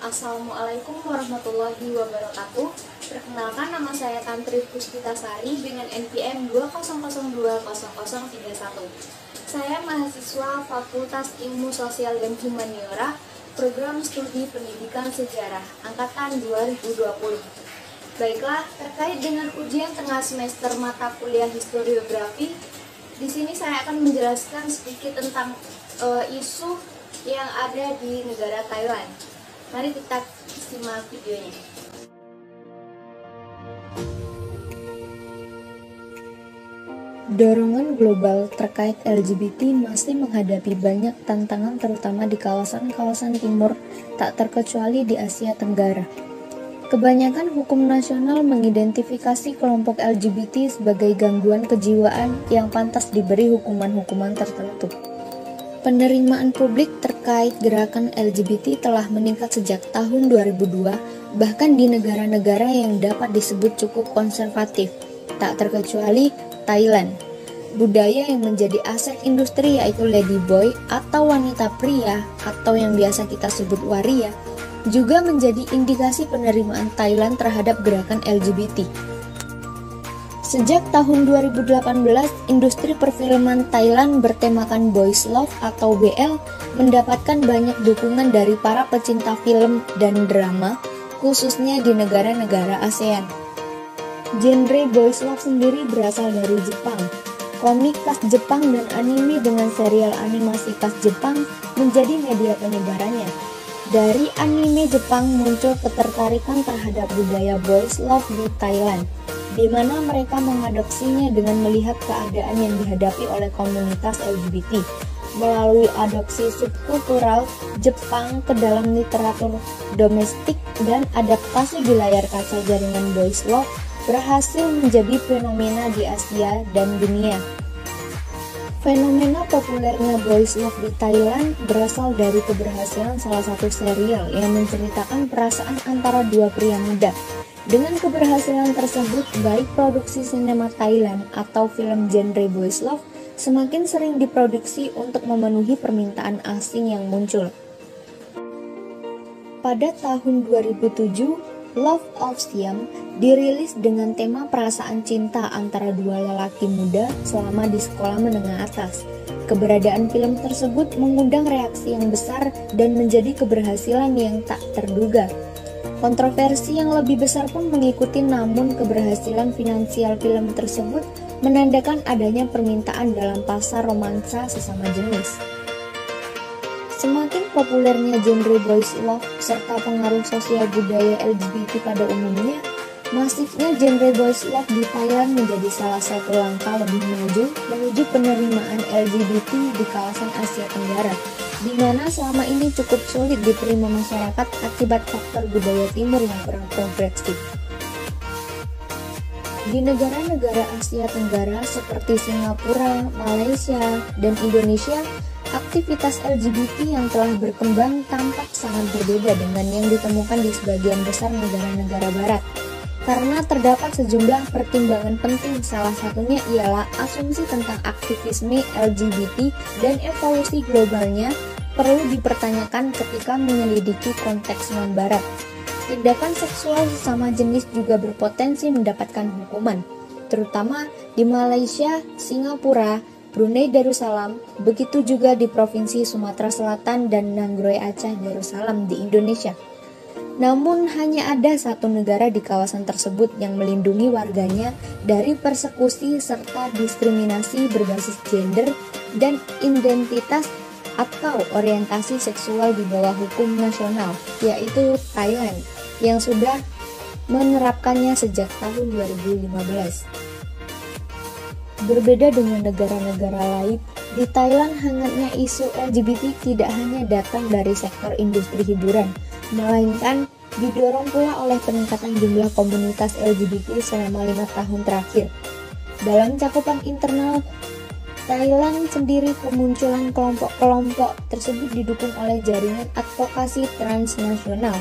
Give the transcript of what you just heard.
Assalamualaikum warahmatullahi wabarakatuh. Perkenalkan, nama saya Tantri Puspitasari dengan NPM 20020031. Saya mahasiswa Fakultas Ilmu Sosial dan Humaniora, Program Studi Pendidikan Sejarah, Angkatan 2020. Baiklah, terkait dengan ujian tengah semester mata kuliah historiografi, di sini saya akan menjelaskan sedikit tentang isu yang ada di negara Thailand. Mari kita simak videonya. Dorongan global terkait LGBT masih menghadapi banyak tantangan, terutama di kawasan-kawasan timur, tak terkecuali di Asia Tenggara. Kebanyakan hukum nasional mengidentifikasi kelompok LGBT sebagai gangguan kejiwaan yang pantas diberi hukuman-hukuman tertentu. Penerimaan publik terkait gerakan LGBT telah meningkat sejak tahun 2002, bahkan di negara-negara yang dapat disebut cukup konservatif, tak terkecuali Thailand. Budaya yang menjadi aset industri yaitu ladyboy atau wanita pria atau yang biasa kita sebut waria, juga menjadi indikasi penerimaan Thailand terhadap gerakan LGBT. Sejak tahun 2018, industri perfilman Thailand bertemakan Boys Love atau BL mendapatkan banyak dukungan dari para pecinta film dan drama, khususnya di negara-negara ASEAN. Genre Boys Love sendiri berasal dari Jepang. Komik khas Jepang dan anime dengan serial animasi khas Jepang menjadi media penyebarannya. Dari anime Jepang muncul ketertarikan terhadap budaya Boys Love di Thailand, di mana mereka mengadopsinya dengan melihat keadaan yang dihadapi oleh komunitas LGBT. Melalui adopsi subkultural Jepang ke dalam literatur domestik dan adaptasi di layar kaca, jaringan Boys Love berhasil menjadi fenomena di Asia dan dunia. Fenomena populernya Boys Love di Thailand berasal dari keberhasilan salah satu serial yang menceritakan perasaan antara dua pria muda. Dengan keberhasilan tersebut, baik produksi sinema Thailand atau film genre Boys Love semakin sering diproduksi untuk memenuhi permintaan asing yang muncul. Pada tahun 2007, Love of Siam dirilis dengan tema perasaan cinta antara dua lelaki muda selama di sekolah menengah atas. Keberadaan film tersebut mengundang reaksi yang besar dan menjadi keberhasilan yang tak terduga. Kontroversi yang lebih besar pun mengikuti, namun keberhasilan finansial film tersebut menandakan adanya permintaan dalam pasar romansa sesama jenis. Semakin populernya genre Boys Love serta pengaruh sosial budaya LGBT pada umumnya, masifnya genre Boys Love di Thailand menjadi salah satu langkah lebih maju menuju penerimaan LGBT di kawasan Asia Tenggara, di mana selama ini cukup sulit diterima masyarakat akibat faktor budaya timur yang kurang progresif. Di negara-negara Asia Tenggara seperti Singapura, Malaysia, dan Indonesia, aktivitas LGBT yang telah berkembang tampak sangat berbeda dengan yang ditemukan di sebagian besar negara-negara barat. Karena terdapat sejumlah pertimbangan penting, salah satunya ialah asumsi tentang aktivisme LGBT dan evolusi globalnya perlu dipertanyakan ketika menyelidiki konteks non-barat. Tindakan seksual sesama jenis juga berpotensi mendapatkan hukuman, terutama di Malaysia, Singapura, Brunei Darussalam, begitu juga di Provinsi Sumatera Selatan dan Nanggroe Aceh Darussalam di Indonesia. Namun hanya ada satu negara di kawasan tersebut yang melindungi warganya dari persekusi serta diskriminasi berbasis gender dan identitas atau orientasi seksual di bawah hukum nasional, yaitu Thailand, yang sudah menerapkannya sejak tahun 2015. Berbeda dengan negara-negara lain, di Thailand hangatnya isu LGBT tidak hanya datang dari sektor industri hiburan, melainkan didorong pula oleh peningkatan jumlah komunitas LGBT selama 5 tahun terakhir. Dalam cakupan internal Thailand sendiri, kemunculan kelompok-kelompok tersebut didukung oleh jaringan advokasi transnasional